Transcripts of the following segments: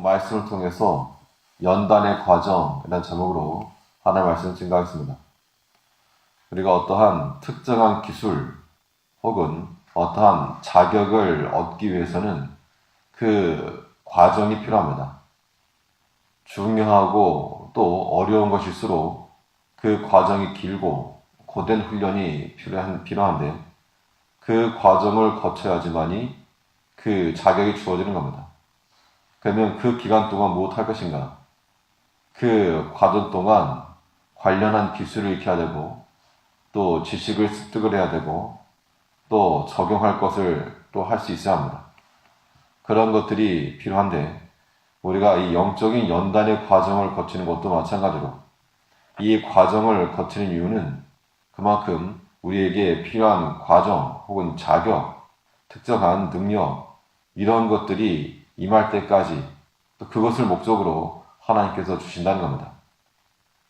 말씀을 통해서 연단의 과정이라는 제목으로 하나의 말씀을 증거하겠습니다. 우리가 어떠한 특정한 기술 혹은 어떠한 자격을 얻기 위해서는 그 과정이 필요합니다. 중요하고 또 어려운 것일수록 그 과정이 길고 고된 훈련이 필요한데 그 과정을 거쳐야지만이 그 자격이 주어지는 겁니다. 그러면 그 기간 동안 무엇 할 것인가? 그 과정 동안 관련한 기술을 익혀야 되고 또 지식을 습득을 해야 되고 또 적용할 것을 또 할 수 있어야 합니다. 그런 것들이 필요한데 우리가 이 영적인 연단의 과정을 거치는 것도 마찬가지로 이 과정을 거치는 이유는 그만큼 우리에게 필요한 과정 혹은 자격, 특정한 능력 이런 것들이 임할 때까지 또 그것을 목적으로 하나님께서 주신다는 겁니다.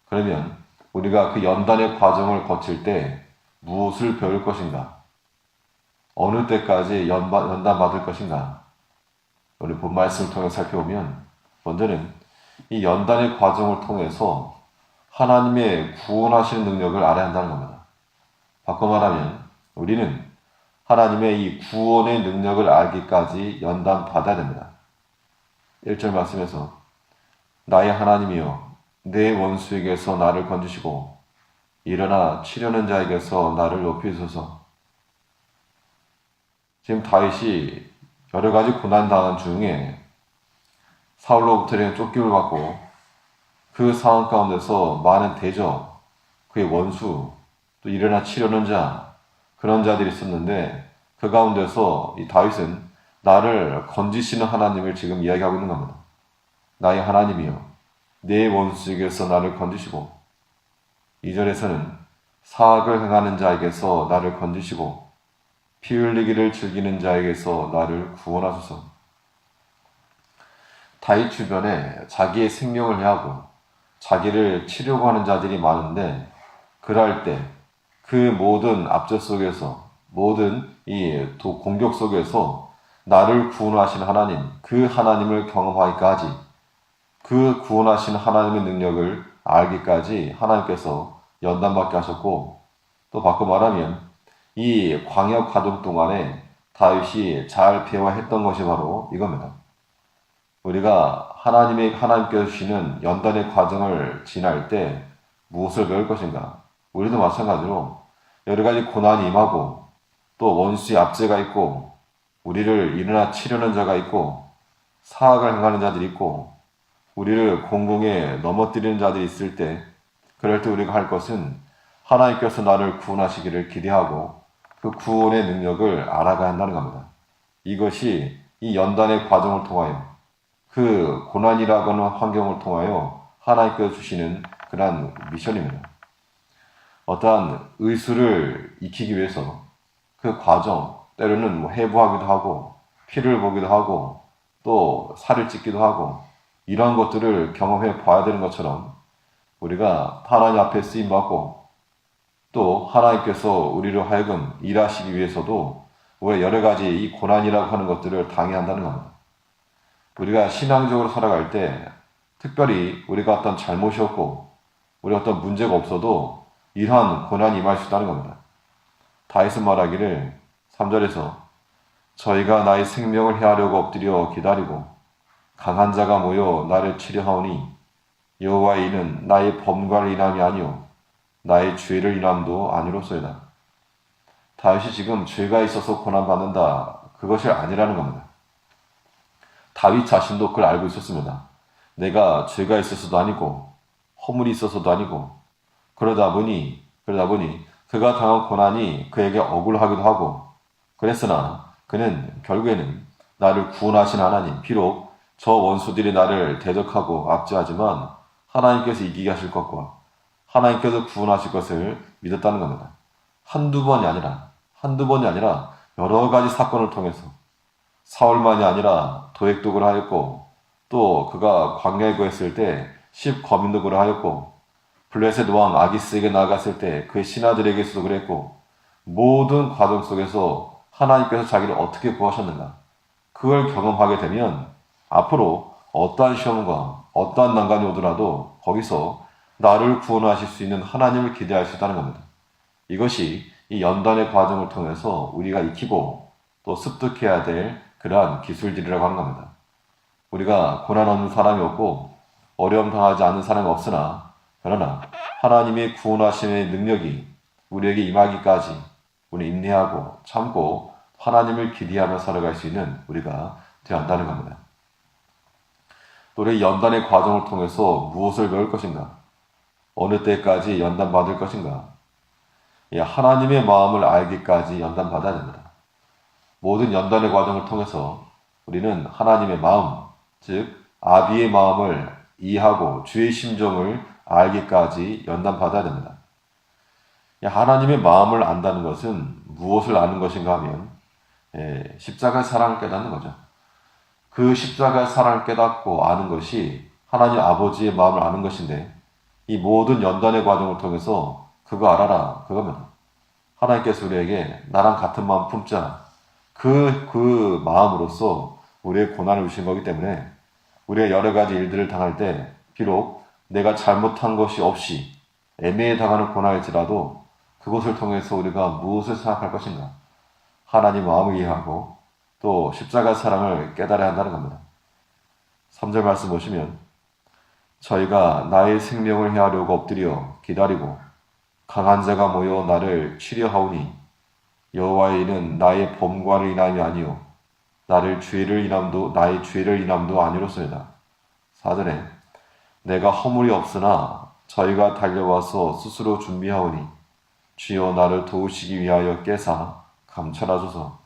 그러면 우리가 그 연단의 과정을 거칠 때 무엇을 배울 것인가? 어느 때까지 연단받을 것인가? 우리 본 말씀을 통해 살펴보면 먼저는 이 연단의 과정을 통해서 하나님의 구원하시는 능력을 알아야 한다는 겁니다. 바꿔 말하면 우리는 하나님의 이 구원의 능력을 알기까지 연단받아야 됩니다. 1절 말씀에서 나의 하나님이여 내 원수에게서 나를 건지시고 일어나 치려는 자에게서 나를 높이소서. 지금 다윗이 여러 가지 고난당한 중에 사울로부터 쫓김을 받고 그 상황 가운데서 많은 대적, 그의 원수, 또 일어나 치려는 자, 그런 자들이 있었는데 그 가운데서 이 다윗은 나를 건지시는 하나님을 지금 이야기하고 있는 겁니다. 나의 하나님이여 내 원수에게서 나를 건지시고 2절에서는 사악을 행하는 자에게서 나를 건지시고 피 흘리기를 즐기는 자에게서 나를 구원하소서. 다윗 주변에 자기의 생명을 해하고 자기를 치려고 하는 자들이 많은데 그럴 때 그 모든 압제 속에서 모든 이 공격 속에서 나를 구원하시는 하나님, 그 하나님을 경험하기까지 그 구원하시는 하나님의 능력을 알기까지 하나님께서 연단받게 하셨고 또 바꿔 말하면 이 광야 과정 동안에 다윗이 잘 배워했던 것이 바로 이겁니다. 우리가 하나님께서 주시는 연단의 과정을 지날 때 무엇을 배울 것인가? 우리도 마찬가지로 여러 가지 고난이 임하고 또 원수의 압제가 있고 우리를 일어나 치려는 자가 있고 사악을 행하는 자들이 있고 우리를 공공에 넘어뜨리는 자들이 있을 때 그럴 때 우리가 할 것은 하나님께서 나를 구원하시기를 기대하고 그 구원의 능력을 알아가야 한다는 겁니다. 이것이 이 연단의 과정을 통하여 그 고난이라고 하는 환경을 통하여 하나님께서 주시는 그러한 미션입니다. 어떠한 의술을 익히기 위해서 그 과정, 때로는 해부하기도 하고 피를 보기도 하고 또 살을 찢기도 하고 이러한 것들을 경험해 봐야 되는 것처럼 우리가 하나님 앞에 쓰임받고 또 하나님께서 우리로 하여금 일하시기 위해서도 우리가 여러 가지 이 고난이라고 하는 것들을 당해야 한다는 겁니다. 우리가 신앙적으로 살아갈 때 특별히 우리가 어떤 잘못이 없고 우리 어떤 문제가 없어도 이러한 고난이 임할 수 있다는 겁니다. 다윗은 말하기를 3절에서 저희가 나의 생명을 해하려고 엎드려 기다리고 강한 자가 모여 나를 치려 하오니 여호와의 이는 나의 범과를 인함이 아니요 나의 죄를 인함도 아니로소이다. 다윗이 지금 죄가 있어서 고난받는다 그것이 아니라는 겁니다. 다윗 자신도 그걸 알고 있었습니다. 내가 죄가 있어서도 아니고 허물이 있어서도 아니고 그러다 보니 그가 당한 고난이 그에게 억울하기도 하고 그랬으나 그는 결국에는 나를 구원하신 하나님, 비록 저 원수들이 나를 대적하고 압제하지만 하나님께서 이기게 하실 것과 하나님께서 구원하실 것을 믿었다는 겁니다. 한두 번이 아니라 여러 가지 사건을 통해서 사울만이 아니라 도액독을 하였고 또 그가 광야에 거했을 때 10거민독을 하였고 블레셋 왕 아기스에게 나아갔을 때 그의 신하들에게서도 그랬고 모든 과정 속에서 하나님께서 자기를 어떻게 구하셨는가 그걸 경험하게 되면 앞으로 어떠한 시험과 어떠한 난관이 오더라도 거기서 나를 구원하실 수 있는 하나님을 기대할 수 있다는 겁니다. 이것이 이 연단의 과정을 통해서 우리가 익히고 또 습득해야 될 그러한 기술들이라고 하는 겁니다. 우리가 고난 없는 사람이 없고 어려움 당하지 않는 사람이 없으나 그러나 하나님의 구원하심의 능력이 우리에게 임하기까지 우리 인내하고 참고 하나님을 기대하며 살아갈 수 있는 우리가 되어야 한다는 겁니다. 또 우리 연단의 과정을 통해서 무엇을 배울 것인가? 어느 때까지 연단받을 것인가? 하나님의 마음을 알기까지 연단받아야 됩니다. 모든 연단의 과정을 통해서 우리는 하나님의 마음, 즉 아비의 마음을 이해하고 주의 심정을 알기까지 연단받아야 됩니다. 하나님의 마음을 안다는 것은 무엇을 아는 것인가 하면 십자가의 사랑을 깨닫는 거죠. 그 십자가의 사랑을 깨닫고 아는 것이 하나님 아버지의 마음을 아는 것인데 이 모든 연단의 과정을 통해서 그거 알아라 그겁니다. 하나님께서 우리에게 나랑 같은 마음 품자 그 마음으로써 우리의 고난을 주신 거기 때문에 우리가 여러 가지 일들을 당할 때 비록 내가 잘못한 것이 없이 애매히 당하는 고난일지라도 그것을 통해서 우리가 무엇을 생각할 것인가? 하나님 마음을 이해하고 또 십자가 사랑을 깨달아야 한다는 겁니다. 3절 말씀 보시면 저희가 나의 생명을 해하려고 엎드려 기다리고 강한 자가 모여 나를 치려하오니 여호와의 이는 나의 범과를 인함이 아니요 나의 죄를 인함도 아니로소이다. 4절에 내가 허물이 없으나 저희가 달려와서 스스로 준비하오니 주여 나를 도우시기 위하여 깨사 감찰하소서.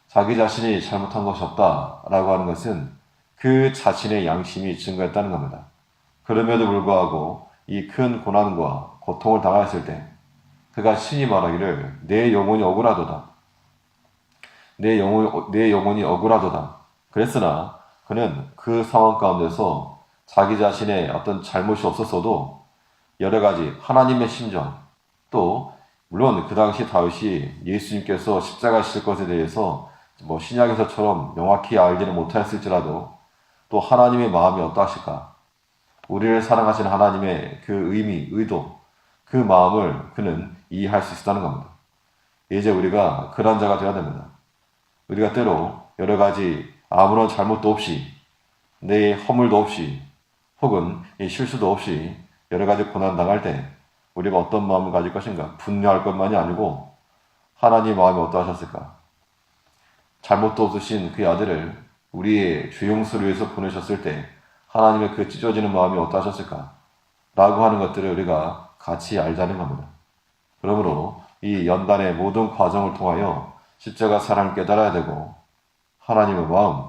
자기 자신이 잘못한 것이 없다라고 하는 것은 그 자신의 양심이 증거했다는 겁니다. 그럼에도 불구하고 이 큰 고난과 고통을 당하였을 때 그가 신이 말하기를 내 영혼이 억울하도다. 내 영혼이 억울하도다. 그랬으나 그는 그 상황 가운데서 자기 자신의 어떤 잘못이 없었어도 여러 가지 하나님의 심정 또 물론 그 당시 다윗이 예수님께서 십자가 지실 것에 대해서 신약에서처럼 명확히 알지는 못하였을지라도 또 하나님의 마음이 어떠하실까? 우리를 사랑하시는 하나님의 그 의미, 의도, 그 마음을 그는 이해할 수 있었다는 겁니다. 이제 우리가 그런 자가 되어야 됩니다. 우리가 때로 여러 가지 아무런 잘못도 없이 내 허물도 없이 혹은 실수도 없이 여러 가지 고난 당할 때 우리가 어떤 마음을 가질 것인가? 분노할 것만이 아니고 하나님 마음이 어떠하셨을까? 잘못도 없으신 그 아들을 우리의 죄 용서를 위해서 보내셨을 때 하나님의 그 찢어지는 마음이 어떠하셨을까? 라고 하는 것들을 우리가 같이 알자는 겁니다. 그러므로 이 연단의 모든 과정을 통하여 십자가 사랑을 깨달아야 되고 하나님의 마음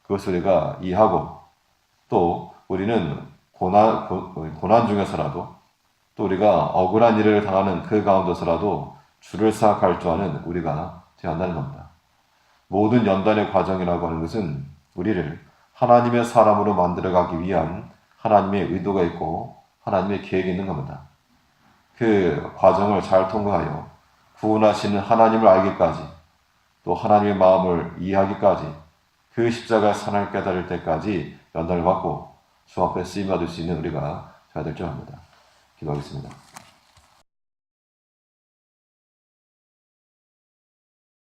그것을 우리가 이해하고 또 우리는 고난 중에서라도 또 우리가 억울한 일을 당하는 그 가운데서라도 주를 생각할 줄 아는 우리가 되어야 한다는 겁니다. 모든 연단의 과정이라고 하는 것은 우리를 하나님의 사람으로 만들어가기 위한 하나님의 의도가 있고 하나님의 계획이 있는 겁니다. 그 과정을 잘 통과하여 구원하시는 하나님을 알기까지 또 하나님의 마음을 이해하기까지 그 십자가의 사랑을 깨달을 때까지 연단을 받고 주 앞에 쓰임받을 수 있는 우리가 되어야 될 줄 압니다. 기도하겠습니다.